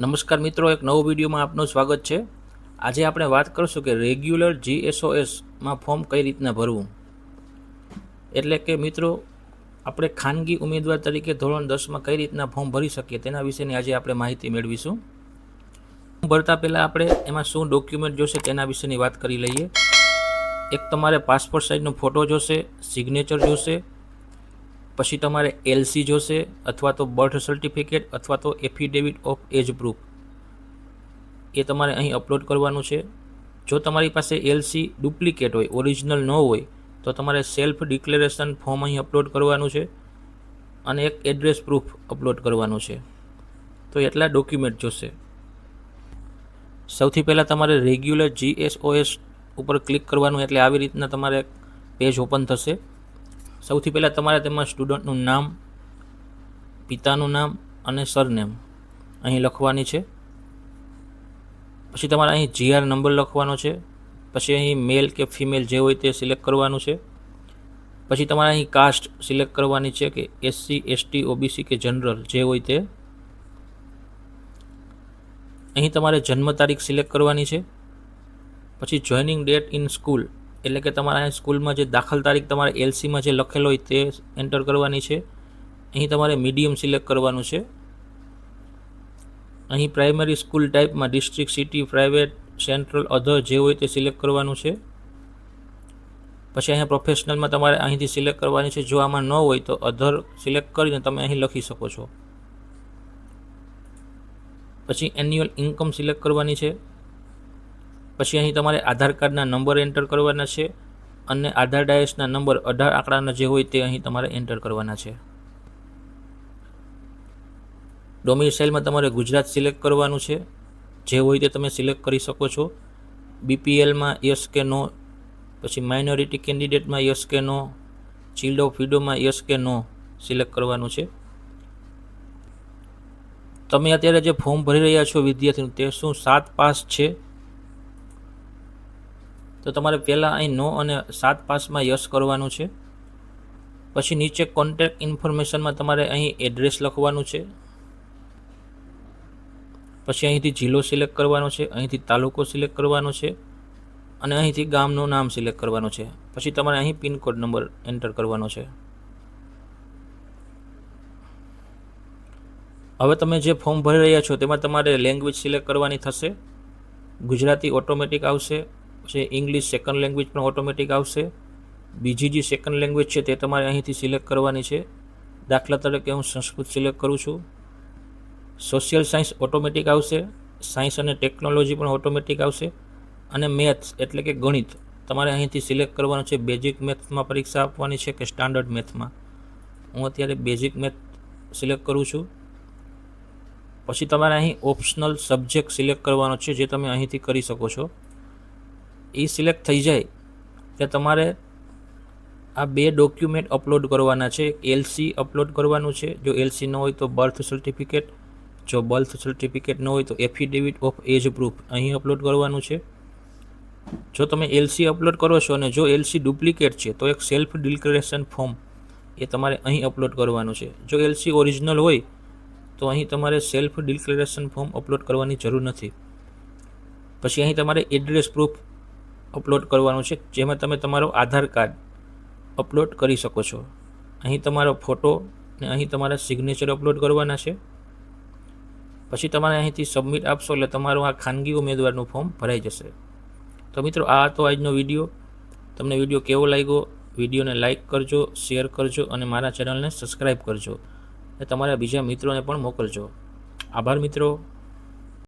નમસ્કાર મિત્રો, એક નવો વિડીયોમાં આપનું સ્વાગત છે। આજે આપણે વાત કરશું કે રેગ્યુલર GSOSમાં ફોર્મ કઈ રીતના ભરવું। એટલે કે મિત્રો, આપણે ખાનગી ઉમેદવાર તરીકે ધોરણ 10માં કઈ રીતના ફોર્મ ભરી શકીએ તેના વિશેની આજે આપણે માહિતી મેળવીશું। ભરતા પહેલાં આપણે એમાં શું ડોક્યુમેન્ટ જોશે તેના વિશેની વાત કરી લઈએ। એક તમારે પાસપોર્ટ સાઇઝનો ફોટો જોશે, સિગ્નેચર જોશે, પછી તમારે LC જોશે અથવા તો બર્થ સર્ટિફિકેટ અથવા તો એફિડેવિટ ઓફ એજ પ્રૂફ એ તમારે અહીં અપલોડ કરવાનું છે। જો તમારી પાસે LC ડુપ્લિકેટ હોય, ઓરિજિનલ ન હોય તો તમારે સેલ્ફ ડિક્લેરેશન ફોર્મ અહીં અપલોડ કરવાનું છે અને એક એડ્રેસ પ્રૂફ અપલોડ કરવાનું છે। તો એટલા ડોક્યુમેન્ટ જોશે। સૌથી પહેલાં તમારે રેગ્યુલર GSOS ઉપર ક્લિક કરવાનું, એટલે આવી રીતના તમારે પેજ ઓપન થશે। સૌથી પહેલાં તમારે તેમાં સ્ટુડન્ટનું નામ, પિતાનું નામ અને સરનેમ અહીં લખવાની છે। પછી તમારે અહીં GR નંબર લખવાનો છે। પછી અહીં મેલ કે ફિમેલ જે હોય તે સિલેક્ટ કરવાનું છે। પછી તમારે અહીં કાસ્ટ સિલેક્ટ કરવાની છે કે SC, ST, OBC કે જનરલ જે હોય તે। અહીં તમારે જન્મ તારીખ સિલેક્ટ કરવાની છે। પછી જોઈનિંગ ડેટ ઇન સ્કૂલ, એટલે કે તમારા અહીં સ્કૂલમાં જે દાખલ તારીખ તમારે LCમાં જે લખેલો હોય તે એન્ટર કરવાની છે। અહીં તમારે મીડિયમ સિલેક્ટ કરવાનું છે। અહીં પ્રાઇમરી સ્કૂલ ટાઈપમાં district, city, private, central, other જે હોય તે સિલેક્ટ કરવાનું છે। પછી અહીંયા પ્રોફેશનલમાં તમારે અહીંથી સિલેક્ટ કરવાની છે। જો આમાં ન હોય તો અધર સિલેક્ટ કરીને તમે અહીં લખી શકો છો। પછી એન્યુઅલ ઇન્કમ સિલેક્ટ કરવાની છે। પછી અહીં તમારે આધાર કાર્ડના નંબર એન્ટર કરવાના છે અને આધાર ડાયસના નંબર 18 આંકડાના જે હોય તે અહીં તમારે એન્ટર કરવાના છે। ડોમિસાઇલમાં તમારે ગુજરાત સિલેક્ટ કરવાનું છે, જે હોય તે તમે સિલેક્ટ કરી શકો છો। BPLમાં યસ કે નો, પછી માઇનોરિટી કેન્ડિડેટમાં યસ કે નો, ચિલ્ડ ઓફ વિડોમાં યસ કે નો સિલેક્ટ કરવાનું છે। તમે અત્યારે જે ફોર્મ ભરી રહ્યા છો વિદ્યાર્થીનું, તે શું 7 પાસ છે? તો તમારે પહેલાં અહીં નો અને 7 પાસમાં યસ કરવાનું છે। પછી નીચે કોન્ટેક્ટ ઇન્ફોર્મેશનમાં તમારે અહીં એડ્રેસ લખવાનું છે। પછી અહીંથી જિલ્લો સિલેક્ટ કરવાનો છે, અહીંથી તાલુકો સિલેક્ટ કરવાનો છે અને અહીંથી ગામનું નામ સિલેક્ટ કરવાનું છે। પછી તમારે અહીં પિનકોડ નંબર એન્ટર કરવાનો છે। હવે તમે જે ફોર્મ ભરી રહ્યા છો તેમાં તમારે લેંગ્વેજ સિલેક્ટ કરવાની થશે। ગુજરાતી ઓટોમેટિક આવશે, પછી ઇંગ્લિશ સેકન્ડ લેંગ્વેજ પણ ઓટોમેટિક આવશે। બીજી જે સેકન્ડ લેંગ્વેજ છે તે તમારે અહીંથી સિલેક્ટ કરવાની છે। દાખલા તરીકે હું સંસ્કૃત સિલેક્ટ કરું છું। સોશિયલ સાયન્સ ઓટોમેટિક આવશે, સાયન્સ અને ટેકનોલોજી પણ ઓટોમેટિક આવશે અને મેથ્સ એટલે કે ગણિત તમારે અહીંથી સિલેક્ટ કરવાનું છે। બેઝિક મેથ્સમાં પરીક્ષા આપવાની છે કે સ્ટાન્ડર્ડ મેથ્સમાં। હું અત્યારે બેઝિક મેથ સિલેક્ટ કરું છું। પછી તમારે અહીં ઓપ્શનલ સબ્જેક્ટ સિલેક્ટ કરવાનો છે, જે તમે અહીંથી કરી શકો છો। એ સિલેક્ટ થઈ જાય કે તમારે આ 2 ડોક્યુમેન્ટ અપલોડ કરવાના છે। LC અપલોડ કરવાનું છે, જો LC ન હોય તો બર્થ સર્ટિફિકેટ, જો બર્થ સર્ટિફિકેટ ન હોય તો એફિડેવિટ ઓફ એજ પ્રૂફ અહીં અપલોડ કરવાનું છે। જો તમે LC અપલોડ કરો છો અને જો LC ડુપ્લિકેટ છે તો એક સેલ્ફ ડિક્લેરેશન ફોર્મ એ તમારે અહીં અપલોડ કરવાનું છે। જો LC ઓરિજિનલ હોય તો અહીં તમારે સેલ્ફ ડિક્લેરેશન ફોર્મ અપલોડ કરવાની જરૂર નથી। પછી અહીં તમારે એડ્રેસ પ્રૂફ અપલોડ કરવાનું છે, જેમાં તમે તમારો આધાર કાર્ડ અપલોડ કરી શકો છો। અહીં તમારો ફોટો ને અહીં તમારા સિગ્નેચર અપલોડ કરવાના છે। પછી તમારે અહીંથી સબમિટ આપશો એટલે તમારું આ ખાનગી ઉમેદવારનું ફોર્મ ભરાઈ જશે। તો મિત્રો, આ હતો આજનો વિડીયો। તમને વિડીયો કેવો લાગ્યો? વિડીયોને લાઇક કરજો, શેર કરજો અને મારા ચેનલને સબસ્ક્રાઈબ કરજો અને તમારા બીજા મિત્રોને પણ મોકલજો। આભાર મિત્રો।